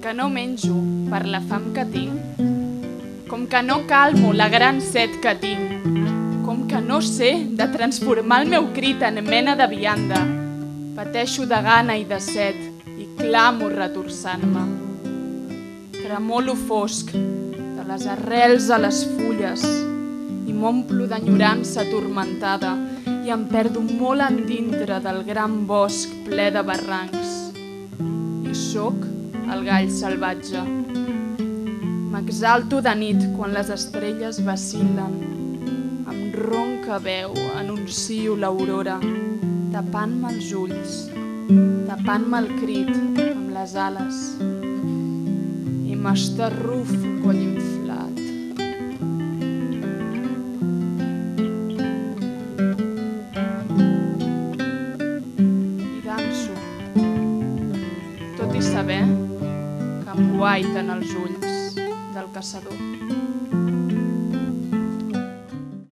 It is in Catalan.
que no menjo per la fam que tinc, com que no calmo la gran set que tinc, com que no sé de transformar el meu crit en mena de vianda, pateixo de gana i de set i clamo retorçant-me. Tremolo fosc de les arrels a les fulles i m'omplo d'enyorança atormentada i em perdo molt endintre del gran bosc ple de barrancs. I sóc el gall salvatge. M'exalto de nit quan les estrelles vacil·len. Amb ronca veu anuncio l'aurora, tapant-me els ulls, tapant-me el crit amb les ales. I m'estarrufo coll inflat. I danso, tot i saber que em guaiten els ulls del caçador.